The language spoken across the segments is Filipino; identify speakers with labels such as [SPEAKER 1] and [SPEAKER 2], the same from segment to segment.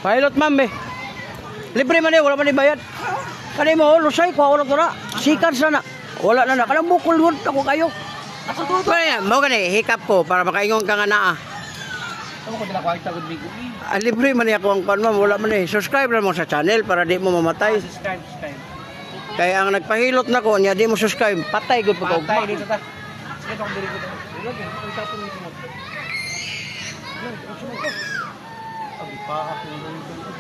[SPEAKER 1] Pilot ma'am eh. Libre man eh, wala man ibayad. Kani mo, lusay ko, wala ko na. Sikan sana. Wala na na. Kanang bukol yun, ako kayo. Pero yan, mau gani, hikap ko para makaingon ka nga naa.
[SPEAKER 2] Ano ko dala ko ay tagod bigo.
[SPEAKER 1] Libre man ako ang pan ma'am, wala man eh. Subscribe lang mo sa channel para di mo mamatay.
[SPEAKER 2] Subscribe.
[SPEAKER 1] Kaya ang nagpahilot na ko, niya di mo subscribe, patay gud pag
[SPEAKER 2] Patay dito ta. Sige tong diri ko. Lagi, ko tapon nito mo. Abi pa ako ng dito.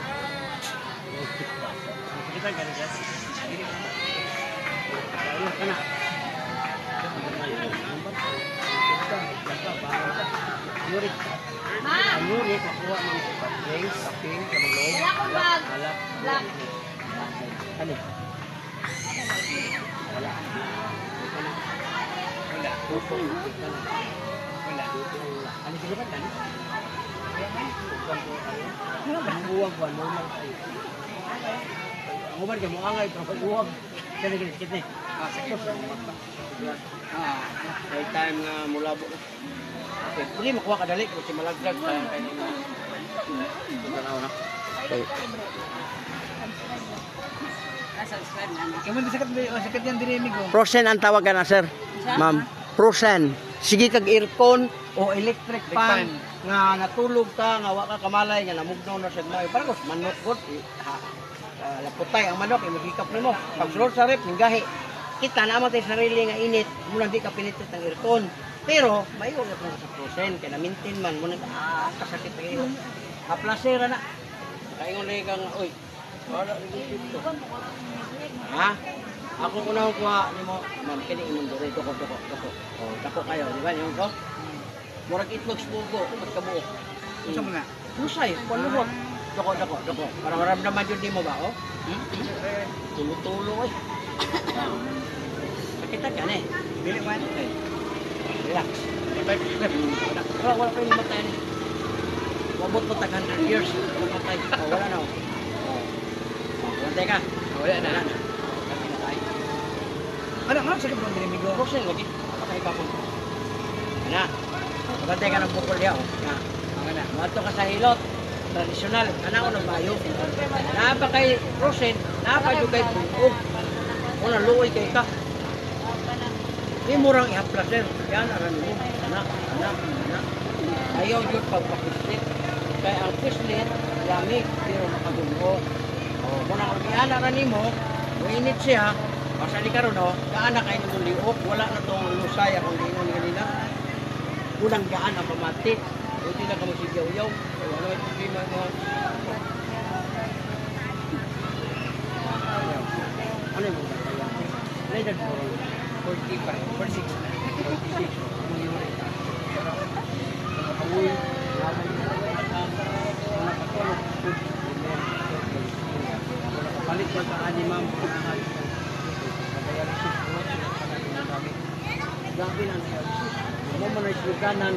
[SPEAKER 2] Kita gani guys. Ayun kana. Yurik. Yurik kuha ng drinks, kaping, kamulog.
[SPEAKER 3] Wala akong bag. Black.
[SPEAKER 2] Ano? Wala. Wala. Wala. Ano sila ba tan? Ang buwag ba normal tayo. Ang uban ka mo angay pero pag buwag kani sakit ni. Sakit. May time nga mulabo na. Okay, pwede makuha ka dali kasi malaglag kaya kaya na. Tanaw na.
[SPEAKER 1] Okay.
[SPEAKER 2] Kamu sakit yan dirinig ko.
[SPEAKER 1] Frozen ang tawag na sir. Ma'am, frozen. Sige kag aircon o electric fan nga natulog ka nga wa ka kamalay nga namugnaw na sa mayo. Para kos manok god. Laputay ang manok imagikap nimo. Pag sulod sa rep gahi. Kita na mo tay sarili nga init, mo lang di ka pinitit ang aircon. Pero mayo na sa frozen kay na maintain man mo kasakit kayo. Aplasera na. Kaingon lay kang oy. Wala dito. Ha? Ako una ko nimo, ma'am kini imong diri doko. Oh, dako kayo, di ba yung ko? Murag itlog sugo pagkabuok.
[SPEAKER 2] Unsa man na?
[SPEAKER 1] Lusay, palubot. Doko. Para maramdaman jud nimo ba, oh? Tulo eh. Sakita ka ni.
[SPEAKER 2] Dili man.
[SPEAKER 1] Relax. Wala pa yung matay ni. Wabot mo tag 100 years. Wala matay. Oh, wala na. Wala ka.
[SPEAKER 2] Wala na. Ano sakit mo dirinig ko?
[SPEAKER 1] Frozen lagi. Patay pa po. Ana. Patay ka ng bukol diha, oh. Ana. Mato ka sa hilot. Tradisyonal. Ana ko nagbayo. Napa kay frozen, napa jud kay buog. Una luoy kay ka. Di murang ihaplas sir. Yan aran mo. Ana. Ayaw jud pagpakislit. Kaya ang kislit lamig pero makagulo. Oh, muna kung iana ra nimo, mainit siya. Pasali karon no, gaan na kay nimo liok, wala na tong lusay akong ingon kanina. Unang gaan ang pamati. Buti na kamo sigyaw-yaw. Wala ito problema mo. Ano mo kaya? Later for 45, 46, 46. Awoy, palit ko sa ani ma'am gabi na dialysis mo man ay suganan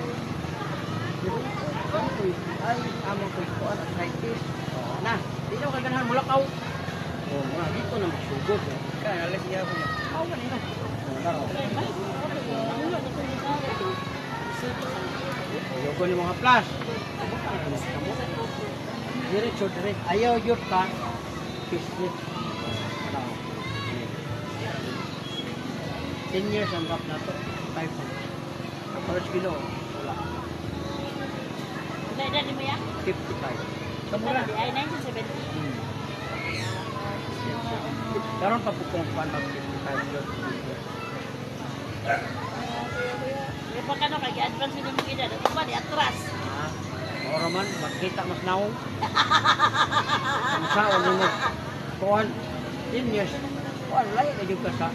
[SPEAKER 1] ay amo ko ito arthritis na dito ka ganahan mulakaw wala dito na masugod kaya alas iya ko aw kanino yo ko ni mga plus diretso ayaw yun ka kislit 10 years ang rap na to 5 kapag kilo wala
[SPEAKER 3] May edad mo yan?
[SPEAKER 1] 55 kamura
[SPEAKER 3] Ay, 1970.
[SPEAKER 1] karon pa po kung paano 55 years
[SPEAKER 3] May pa ka no, kaya advance yun yung edad. Ito ba, di atras?
[SPEAKER 1] Ora man makita mas naong. Sa ulo mo. Kuan 10 years. Kuan lain na jud ka sa.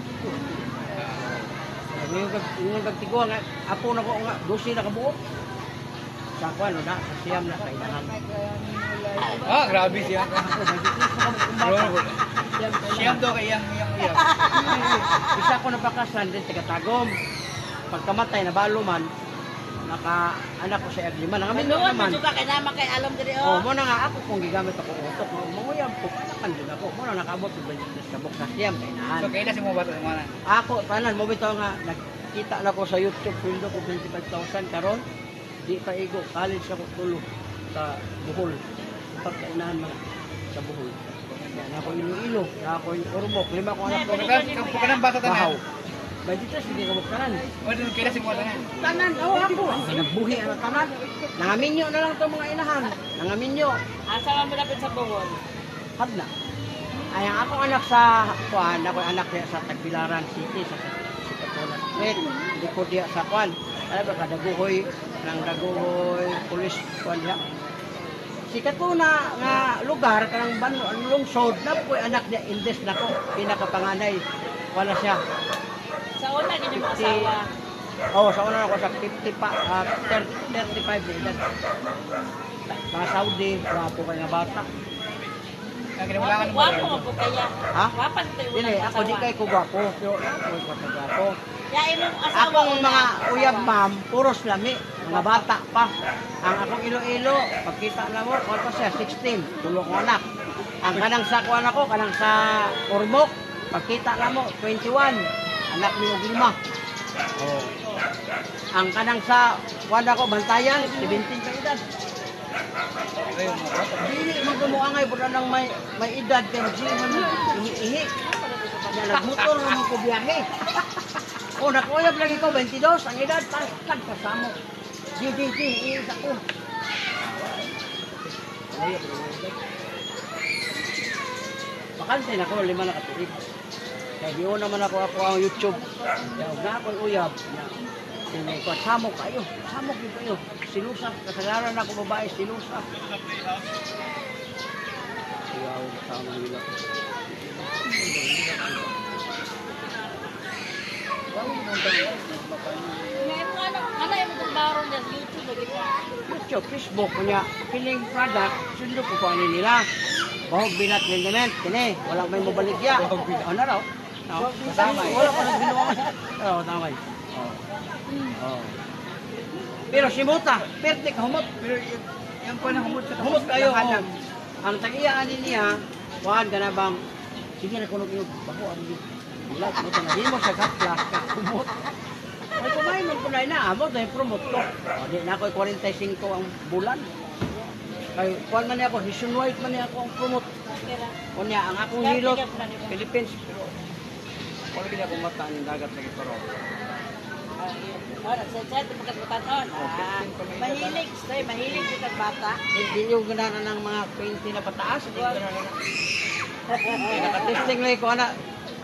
[SPEAKER 1] Yung nagtiguan nga apo na ko nga 12 na kabuok. Sa kuan na sa siyam na kailangan.
[SPEAKER 2] Grabe siya. Siyam daw kay yang.
[SPEAKER 1] Isa ko napakasan din taga-tagom. Pagkamatay na balo man naka-anak ko sa Agliman. Nangamin
[SPEAKER 3] Doon,
[SPEAKER 1] naman.
[SPEAKER 3] masuka kay naman kay alam diri
[SPEAKER 1] Oh,
[SPEAKER 3] oh.
[SPEAKER 1] mo na nga ako kung gigamit ako utok. Manguyab ko, takan din ako. Mo na nakaabot sa business ka buksa siyam kay naan.
[SPEAKER 2] So kaya na si mo ba ito mga
[SPEAKER 1] Ako, tanan, mo bitaw nga, nakita na ko sa YouTube, pildo ko 25,000 karon. Di pa igo, college ako tulo sa Bohol.
[SPEAKER 2] pagkainahan mga sa buhol. Na ako Iloilo, na ako Ormoc, 5 ko anak ko.
[SPEAKER 4] Pagkanang bata
[SPEAKER 2] Bahaw.
[SPEAKER 4] tanan.
[SPEAKER 2] Ba dito sige ka magtanan.
[SPEAKER 4] O din kaya si mo tanan.
[SPEAKER 2] Tanan, ako. Nagbuhi ang tanan. Nangaminyo na lang itong mga inahan. Nangaminyo.
[SPEAKER 3] Asa man mo dapat sa Bohol?
[SPEAKER 2] Hadna. Ay, ang akong anak sa Kuan, ako anak niya sa Tagbilaran City, sa Katola Street, likod diya sa Kuan. Alam ba, kadaguhoy, ng daguhoy, police, Kuan diya. Si Katuna nga lugar, kanang bano, ang lungsod, na po anak niya, indes na ko, pinakapanganay, wala siya.
[SPEAKER 3] Sa una, gini mo asawa.
[SPEAKER 2] Oo, sa una ako sa 35 na edad. Mga Saudi, wapo kayo nga bata.
[SPEAKER 4] Ang kinabulangan mo.
[SPEAKER 3] Wapo mo po kaya.
[SPEAKER 2] Ha?
[SPEAKER 3] Wapan tayo
[SPEAKER 2] Dili,
[SPEAKER 3] unang
[SPEAKER 2] ako di
[SPEAKER 3] asawa.
[SPEAKER 2] kay ko gwapo, pero ako gwapo.
[SPEAKER 3] Kaya imong asawa
[SPEAKER 2] Akong
[SPEAKER 3] una.
[SPEAKER 2] mga uyab ma'am, puros lami, mga bata pa. Ang akong Iloilo, pagkita na mo, kung pa siya, 16, tulo ko anak. Ang kanang sa kuwan ako, kanang sa Ormoc, pagkita na mo, 21, anak ni og 5. Oh. Ang kanang sa kuwan ako, Bantayan, 17 ka edad.
[SPEAKER 4] Ayun mo.
[SPEAKER 2] Dili man kumuangay po nang may edad, pero di man ihi-ihi. Nagmotor naman ko biyahe. O, nakuyab lagi ko, 22, ang edad, pasag kasamo. Di, iis ako. Bakante na ko, 5 na katuig. Kaya di ko naman ako ang YouTube. Kaya huwag na ako'y uyab. Sinay ko, samok kayo, samok din kayo. Silusa, kasalaran ako babae, silusa. Wow, tama nila.
[SPEAKER 3] Ano yung magbaron niya sa YouTube lagi po?
[SPEAKER 2] YouTube, Facebook niya, kining product, sundo ko po ano nila. Bahog binat rendement, kini, wala may mabaligya. Ano raw?
[SPEAKER 4] Kasama eh.
[SPEAKER 2] Wala pa nang ginawa. Oo, tama eh. Oo. Pero si Muta, perfect humot.
[SPEAKER 4] Pero yung pa na humot sa
[SPEAKER 2] Humot kayo.
[SPEAKER 4] Hanang.
[SPEAKER 2] Ang tagiya niya, kuhan ka na bang, sige na kunog yung baho, ano yun. Bulat mo ito na, di mo siya kaplas, humot. Ay, kumain mo kunay na, amot na yung promote ko. O, di na ako 45 ang bulan. Kaya, kuhan man niya ako, nationwide man niya ako ang promote.
[SPEAKER 3] Okay lang.
[SPEAKER 2] O niya, ang akong
[SPEAKER 3] Kaya
[SPEAKER 2] hilot,
[SPEAKER 3] tigap na nila.
[SPEAKER 2] Philippines, pero wala kaya akong mata ng dagat lagi pero.
[SPEAKER 3] Sa pagkatbataon. Mahilig. Stay, mahilig kita bata.
[SPEAKER 2] Hindi yung ganana ng mga 20 na pataas. Hindi yung ganana na. Nakatesting lang ko na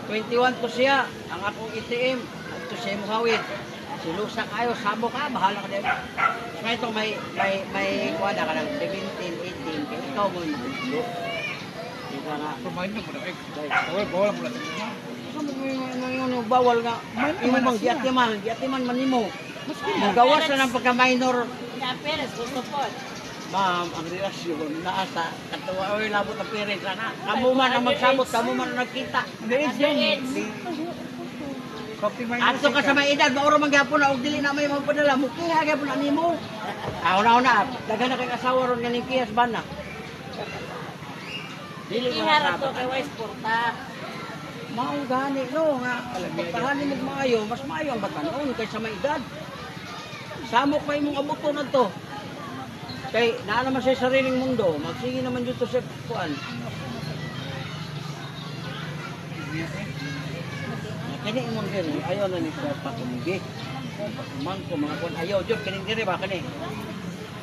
[SPEAKER 2] 21 to siya. Ang akong ATM. Ito siya yung hawid. Silusa kayo, sabo ka, bahala ka din. Kaya ito may kuwada ka ng 17, 18. Kaya ikaw mo yung gusto. Hindi ka nga.
[SPEAKER 4] Pamain mo na eh. Bawal mo na.
[SPEAKER 2] Saan mo yung bawal nga? Imo bang giatiman man nimo. Magawas na ng pagka-minor.
[SPEAKER 3] Nga, Perez, gusto po.
[SPEAKER 2] Ma'am, ang relasyon na asa, katawa, oy, labot na pirin sana. Kamu man ang magsabot, kamu man ang nagkita. Ato ka sa may edad, mauro mangyapon na, og dili na may magpadala, mukiha gyapon na nimo. Una, daghan na kay asawa ron ganing kiyas bana. Dili mo
[SPEAKER 3] Iharap to
[SPEAKER 2] na
[SPEAKER 3] kay Wise Porta.
[SPEAKER 2] maong gani no nga. Pagpahani mo maayo, mas maayo ang batanon kaysa may edad. Samok pa imong abuton adto. Kay naa naman sa sariling mundo, magsige naman dito sa kuan. Kani imong diri, ayaw na ni sa patumgi. Man ko mga kuan ayaw jud kini diri ba kani.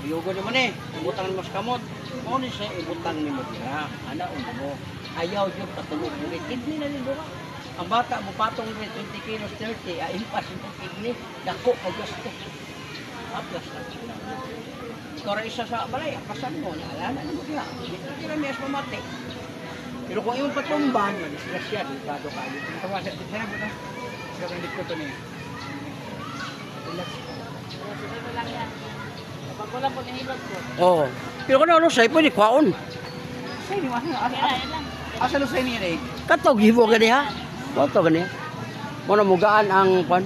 [SPEAKER 2] Yugo ni mo ni, ibutang mo sa kamot. Mo ni siya ibutang ni mo dira. Ana mo. Ayaw jud patulog ni kidney na ni dira. Ang bata mo patong 20 kilos 30, ay impas yung kidney, dako ka gasto. Aplas na sila. Kora isa sa balay, apasan mo, naalala mo siya. Dito sila may asmamate. Pero kung iyong patumban, madisgrasya, delikado ka.
[SPEAKER 4] Tawa sa tsaya mo na. Sila kang dito to niya.
[SPEAKER 3] Siguro lang yan. Kapag wala po nahilot ko.
[SPEAKER 2] Oo. Pero kung ano sa'yo, pwede kwaon.
[SPEAKER 4] Say ni
[SPEAKER 3] Kaya yan lang.
[SPEAKER 4] asa lo say niya eh.
[SPEAKER 2] Katog, hibo gani ha? Kato gani ha? Muna mugaan ang kwan.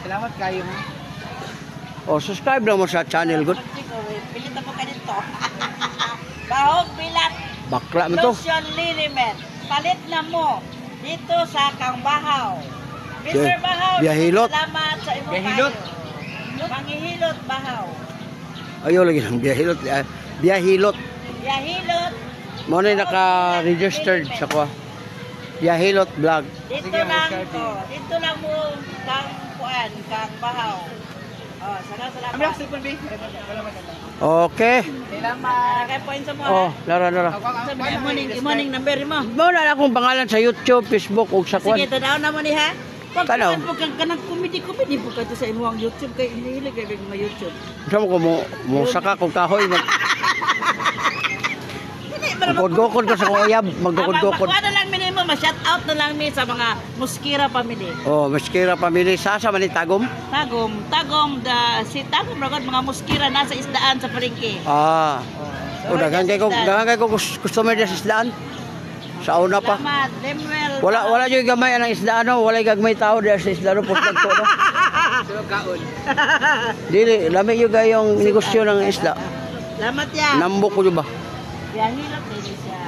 [SPEAKER 4] Salamat kayo ha.
[SPEAKER 2] O, subscribe lang mo sa channel ko.
[SPEAKER 3] Pilit ako ka dito. Bahog bilat.
[SPEAKER 2] Bakla mo to.
[SPEAKER 3] Lotion liniment. Palit na mo. Dito sa Kang Bahaw. Mr. Bahaw.
[SPEAKER 2] Biyahilot.
[SPEAKER 3] Salamat sa imong
[SPEAKER 4] Biyahilot.
[SPEAKER 3] payo. Manghihilot Bahaw.
[SPEAKER 2] Ayaw lagi ng biyahilot. Biyahilot.
[SPEAKER 3] Yahilot.
[SPEAKER 2] Mo na naka-registered sa ko. Yahilot Vlog.
[SPEAKER 3] Dito
[SPEAKER 4] Sige,
[SPEAKER 3] lang
[SPEAKER 4] Miss Cardi.
[SPEAKER 3] dito lang mo kang kuan, kang bahaw. Oh, salamat.
[SPEAKER 4] Ang black cellphone, B. Wala maganda.
[SPEAKER 2] Okay.
[SPEAKER 4] Salamat.
[SPEAKER 3] Kay points mo
[SPEAKER 2] Oh,
[SPEAKER 3] ha.
[SPEAKER 2] lara.
[SPEAKER 3] Sabi morning number mo.
[SPEAKER 2] Mo na akong pangalan sa YouTube, Facebook ug sa kwan.
[SPEAKER 3] Sige, tanaw na mo ni ha. Pag
[SPEAKER 2] Tanaw.
[SPEAKER 3] po kang kanang comedy po ka to sa imuang YouTube kay iniili kay mga YouTube.
[SPEAKER 2] Sa ko mo saka kog kahoy magdukod ko sa kong uyab, magdukod-dukod.
[SPEAKER 3] Ano lang minimo, ma-shout out na lang mi sa mga Muskira family.
[SPEAKER 2] Oh, maskira pamili sa man ni Tagom.
[SPEAKER 3] Tagom si Tagom ragod mga Muskira nasa isdaan sa palengke.
[SPEAKER 2] Ah. O daghang kay ko customer sa isdaan. Sa una pa.
[SPEAKER 3] Salamat, Lemuel.
[SPEAKER 2] Wala yung gamay ang isdaan no, wala gagmay tao diya sa isdaan pud pagto no.
[SPEAKER 4] Sino kaon?
[SPEAKER 2] Dili lami yung gayong negosyo ng isda.
[SPEAKER 3] Salamat ya.
[SPEAKER 2] Nambok ko ba?
[SPEAKER 3] Yahilot din siya.